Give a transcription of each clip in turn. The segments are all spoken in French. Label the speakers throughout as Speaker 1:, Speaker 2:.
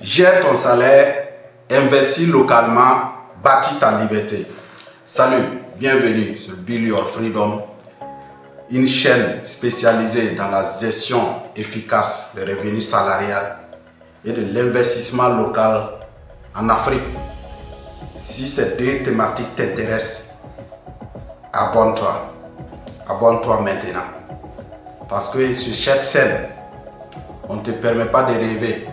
Speaker 1: Gère ton salaire, investis localement, bâtis ta liberté. Salut, bienvenue sur Build Your Freedom, une chaîne spécialisée dans la gestion efficace des revenus salariales et de l'investissement local en Afrique. Si ces deux thématiques t'intéressent, abonne-toi. Abonne-toi maintenant. Parce que sur cette chaîne, on ne te permet pas de rêver.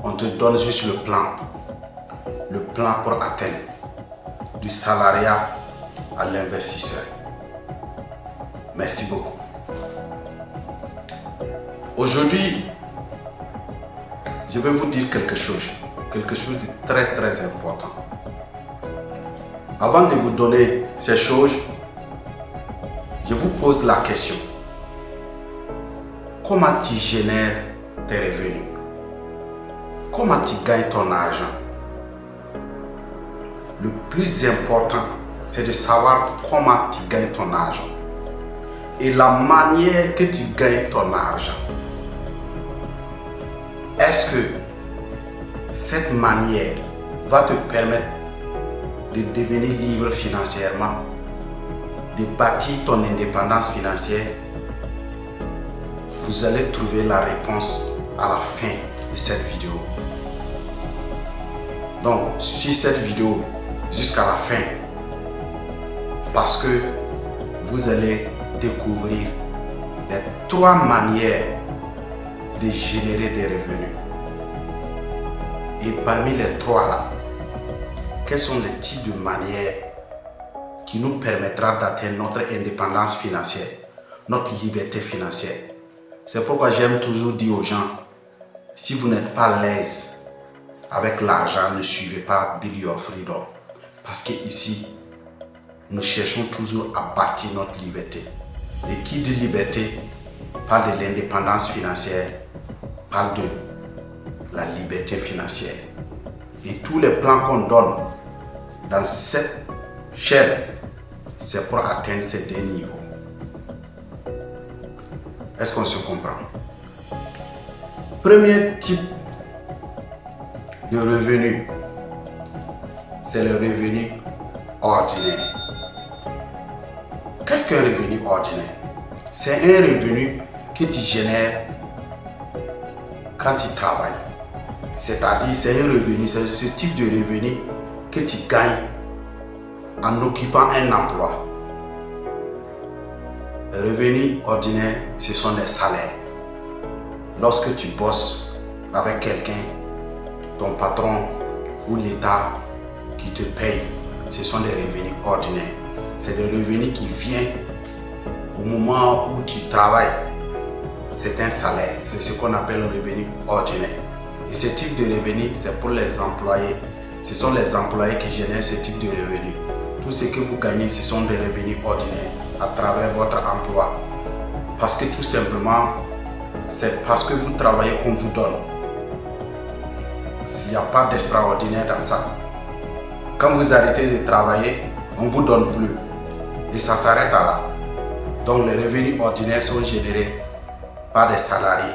Speaker 1: On te donne juste le plan. Le plan pour atteindre du salariat à l'investisseur. Merci beaucoup. Aujourd'hui, je vais vous dire quelque chose de très très important. Avant de vous donner ces choses, je vous pose la question. Comment tu génères tes revenus? Comment tu gagnes ton argent? Le plus important, c'est de savoir comment tu gagnes ton argent et la manière que tu gagnes ton argent. Est-ce que cette manière va te permettre de devenir libre financièrement, de bâtir ton indépendance financière? Vous allez trouver la réponse à la fin de cette vidéo. Donc, suis cette vidéo jusqu'à la fin parce que vous allez découvrir les 3 manières de générer des revenus. Et parmi les 3 là, quels sont les types de manières qui nous permettra d'atteindre notre indépendance financière, notre liberté financière? C'est pourquoi j'aime toujours dire aux gens, si vous n'êtes pas à l'aise avec l'argent, ne suivez pas Build Your Freedom. Parce que ici, nous cherchons toujours à bâtir notre liberté. Et qui dit liberté parle de l'indépendance financière, parle de la liberté financière. Et tous les plans qu'on donne dans cette chaîne, c'est pour atteindre ces 2 niveaux. Est-ce qu'on se comprend? Premier type de revenu, c'est le revenu ordinaire. Qu'est-ce qu'un revenu ordinaire? C'est un revenu que tu génères quand tu travailles. C'est-à-dire, c'est un revenu, c'est ce type de revenu que tu gagnes en occupant un emploi. Le revenu ordinaire, ce sont les salaires. Lorsque tu bosses avec quelqu'un, ton patron ou l'État qui te paye, ce sont des revenus ordinaires. C'est des revenus qui viennent au moment où tu travailles. C'est un salaire. C'est ce qu'on appelle le revenu ordinaire. Et ce type de revenu, c'est pour les employés. Ce sont les employés qui génèrent ce type de revenus. Tout ce que vous gagnez, ce sont des revenus ordinaires à travers votre emploi. Parce que tout simplement, c'est parce que vous travaillez qu'on vous donne. S'il n'y a pas d'extraordinaire dans ça. Quand vous arrêtez de travailler, on ne vous donne plus. Et ça s'arrête à là. Donc les revenus ordinaires sont générés par des salariés.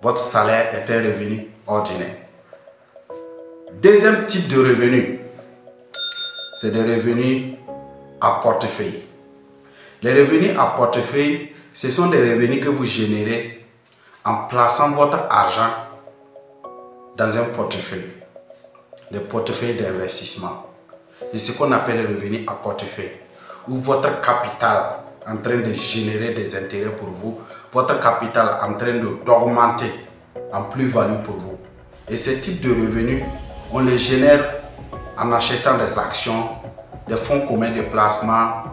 Speaker 1: Votre salaire est un revenu ordinaire. Deuxième type de revenu, c'est des revenus à portefeuille. Les revenus à portefeuille, ce sont des revenus que vous générez en plaçant votre argent dans un portefeuille. Le portefeuille d'investissement. C'est ce qu'on appelle le revenu à portefeuille. Où votre capital en train de générer des intérêts pour vous, votre capital en train d'augmenter en plus-value pour vous. Et ce type de revenus, on les génère en achetant des actions, des fonds communs de placement,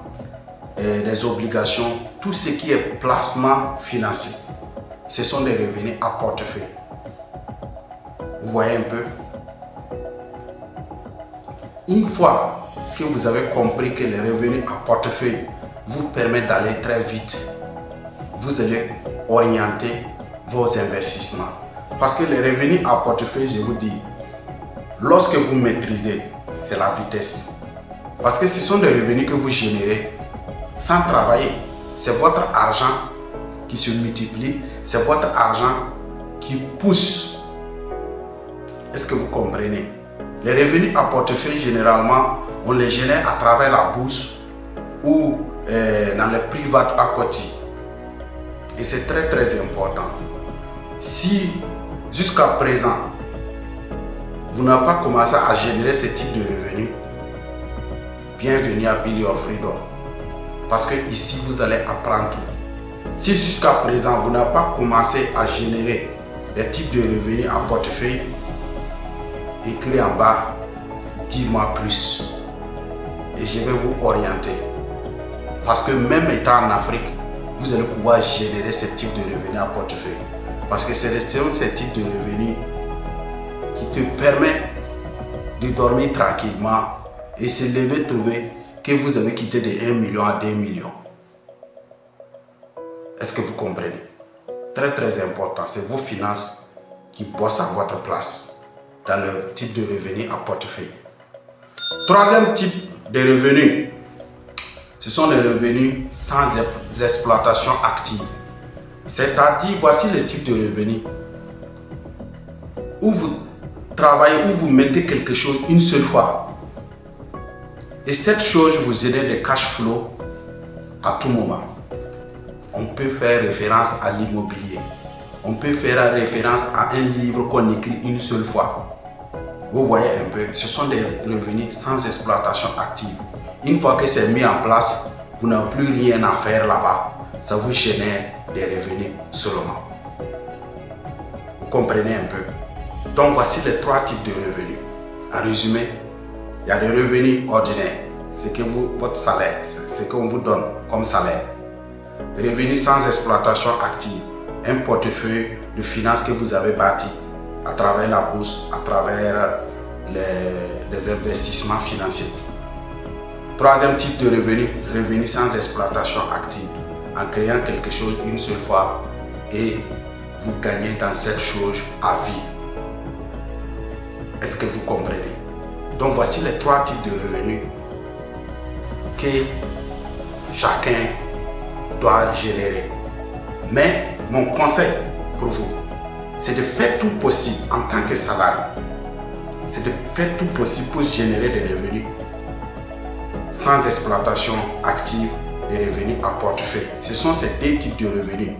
Speaker 1: des obligations, tout ce qui est placement financier. Ce sont des revenus à portefeuille. Vous voyez un peu? Une fois que vous avez compris que les revenus à portefeuille vous permettent d'aller très vite, vous allez orienter vos investissements. Parce que les revenus à portefeuille, je vous dis, lorsque vous maîtrisez, c'est la vitesse. Parce que ce sont des revenus que vous générez sans travailler. C'est votre argent qui se multiplie, c'est votre argent qui pousse. Est-ce que vous comprenez? Les revenus à portefeuille, généralement, on les génère à travers la bourse ou dans les private equity. Et c'est très très important. Si jusqu'à présent, vous n'avez pas commencé à générer ce type de revenus, bienvenue à Build Your Freedom. Parce que ici, vous allez apprendre tout. Si jusqu'à présent, vous n'avez pas commencé à générer des types de revenus à portefeuille, écris en bas, dis-moi plus. Et je vais vous orienter. Parce que même étant en Afrique, vous allez pouvoir générer ce type de revenus à portefeuille. Parce que c'est ce type de revenus qui te permet de dormir tranquillement et se lever, trouver que vous avez quitté de 1 million à 2 millions. Est-ce que vous comprenez? Très très important, c'est vos finances qui bossent à votre place dans le type de revenus à portefeuille. Troisième type de revenus, ce sont les revenus sans exploitation active. C'est-à-dire, voici le type de revenus où vous travaillez, où vous mettez quelque chose une seule fois. Et cette chose vous génère des cash flow à tout moment. On peut faire référence à l'immobilier. On peut faire référence à un livre qu'on écrit une seule fois. Vous voyez un peu, ce sont des revenus sans exploitation active. Une fois que c'est mis en place, vous n'avez plus rien à faire là-bas. Ça vous génère des revenus seulement. Vous comprenez un peu? Donc voici les trois types de revenus. En résumé, il y a des revenus ordinaires. C'est que votre salaire, c'est ce qu'on vous donne comme salaire. Revenus sans exploitation active. Un portefeuille de finances que vous avez bâti à travers la bourse, à travers les investissements financiers. Troisième type de revenu, revenu sans exploitation active. En créant quelque chose une seule fois et vous gagnez dans cette chose à vie. Est-ce que vous comprenez? Donc voici les trois types de revenus que chacun doit générer. Mais mon conseil pour vous, c'est de faire tout possible en tant que salarié. C'est de faire tout possible pour générer des revenus sans exploitation active, des revenus à portefeuille. Ce sont ces deux types de revenus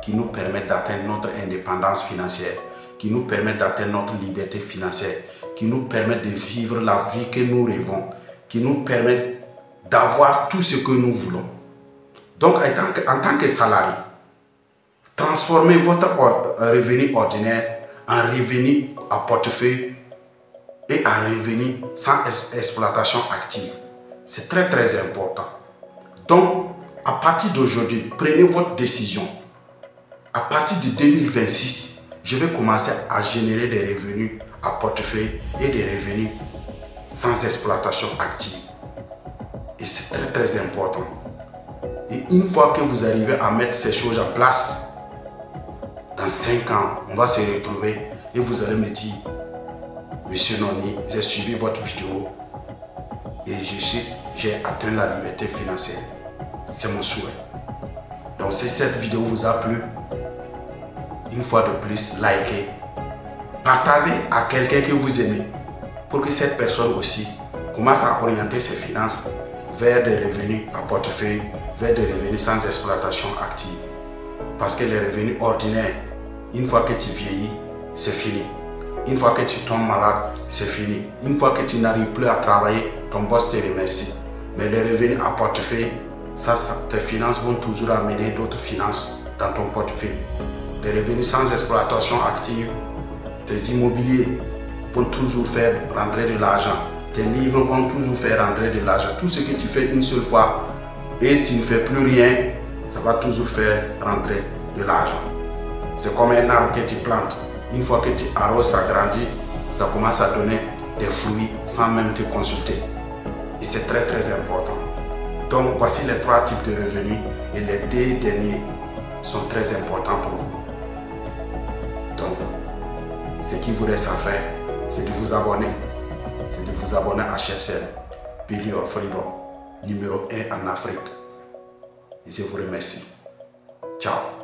Speaker 1: qui nous permettent d'atteindre notre indépendance financière, qui nous permettent d'atteindre notre liberté financière, qui nous permettent de vivre la vie que nous rêvons, qui nous permettent d'avoir tout ce que nous voulons. Donc, en tant que salarié, transformez votre revenu ordinaire en revenu à portefeuille et en revenu sans exploitation active. C'est très très important. Donc, à partir d'aujourd'hui, prenez votre décision. À partir de 2026, je vais commencer à générer des revenus à portefeuille et des revenus sans exploitation active. Et c'est très très important. Et une fois que vous arrivez à mettre ces choses en place, dans 5 ans, on va se retrouver et vous allez me dire, Monsieur Noni, j'ai suivi votre vidéo et j'ai atteint la liberté financière. C'est mon souhait. Donc si cette vidéo vous a plu, une fois de plus, likez, partagez à quelqu'un que vous aimez pour que cette personne aussi commence à orienter ses finances vers des revenus à portefeuille, vers des revenus sans exploitation active. Parce que les revenus ordinaires, une fois que tu vieillis, c'est fini. Une fois que tu tombes malade, c'est fini. Une fois que tu n'arrives plus à travailler, ton boss te remercie. Mais les revenus à portefeuille, tes finances vont toujours amener d'autres finances dans ton portefeuille. Les revenus sans exploitation active, tes immobiliers vont toujours faire rentrer de l'argent. Tes livres vont toujours faire rentrer de l'argent. Tout ce que tu fais une seule fois et tu ne fais plus rien, ça va toujours faire rentrer de l'argent. C'est comme un arbre que tu plantes. Une fois que tu arroses, ça grandit, ça commence à donner des fruits sans même te consulter. Et c'est très très important. Donc voici les trois types de revenus et les deux derniers sont très importants pour vous. Donc, ce qui vous reste à faire, c'est de vous abonner. C'est de vous abonner à cette chaîne Build Your Freedom, numéro 1 en Afrique. Et je vous remercie. Ciao.